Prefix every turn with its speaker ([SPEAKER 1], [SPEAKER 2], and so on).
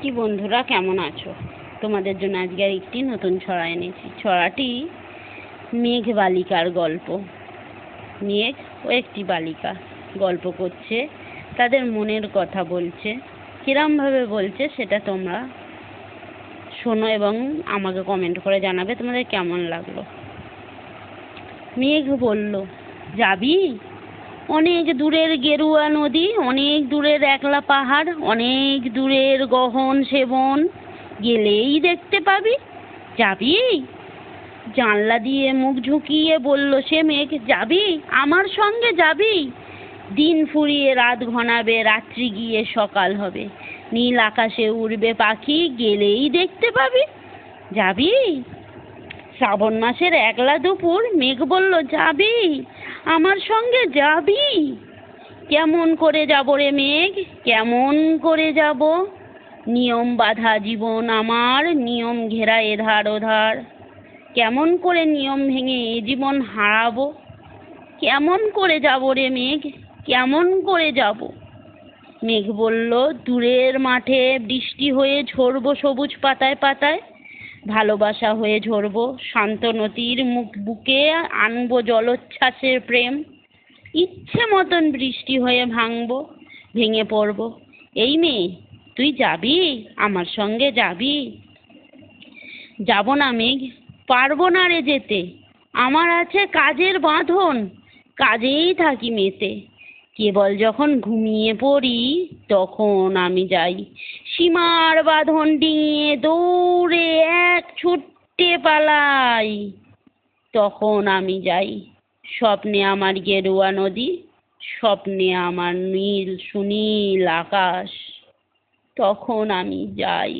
[SPEAKER 1] কি বন্ধুরা, কেমন আছো? তোমাদের জন্য আজকে একটি নতুন ছড়া এনেছি। ছড়াটি মেঘ বালিকার গল্প। মেঘ ও একটি বালিকা গল্প করছে, তাদের মনের কথা বলছে। কিরমভাবে বলছে সেটা তোমরা শোনো এবং আমাকে কমেন্ট করে জানাবে তোমাদের কেমন লাগলো। মেঘ বলল, যাবি? অনেক দূরের গেরুয়া নদী, অনেক দূরের একলা পাহাড়, অনেক দূরের গহন সেবন, গেলেই দেখতে পাবি। যাবি? জানলা দিয়ে মুখ ঝুঁকিয়ে বলল সে মেঘ, যাবি? আমার সঙ্গে যাবি? দিন ফুরিয়ে রাত ঘনাবে, রাত্রি গিয়ে সকাল হবে, নীল আকাশে উড়বে পাখি, গেলেই দেখতে পাবি। যাবি? শ্রাবণ মাসের একলা দুপুর, মেঘ বলল, যাবি? আমার সঙ্গে যাবি? কেমন করে যাব রে মেঘ, কেমন করে যাব? নিয়ম বাঁধা জীবন আমার, নিয়ম ঘেরা এধার ওধার। কেমন করে নিয়ম ভেঙে এ জীবন হারাবো? কেমন করে যাব রে মেঘ, কেমন করে যাব? মেঘ বলল, দূরের মাঠে বৃষ্টি হয়ে ঝরবো সবুজ পাতায় পাতায়, ভালোবাসা হয়ে ঝরবো শান্ত নদীর মুখ বুকে, আনবো জলোচ্ছ্বাসের প্রেম। ইচ্ছে মতন বৃষ্টি হয়ে ভাঙবো, ভেঙে পড়বো। এই মেয়ে, তুই যাবি? আমার সঙ্গে যাবি? যাব না মেঘ, পারবো না রে যেতে, আমার আছে কাজের বাঁধন, কাজেই থাকি মেতে। কেবল যখন ঘুমিয়ে পড়ি তখন আমি যাই, সীমার বাঁধন ডিঙিয়ে দৌড়ে এক ছুট্টে পালাই। তখন আমি যাই, স্বপ্নে আমার গেরুয়া নদী, স্বপ্নে আমার নীল সুনীল আকাশ। তখন আমি যাই।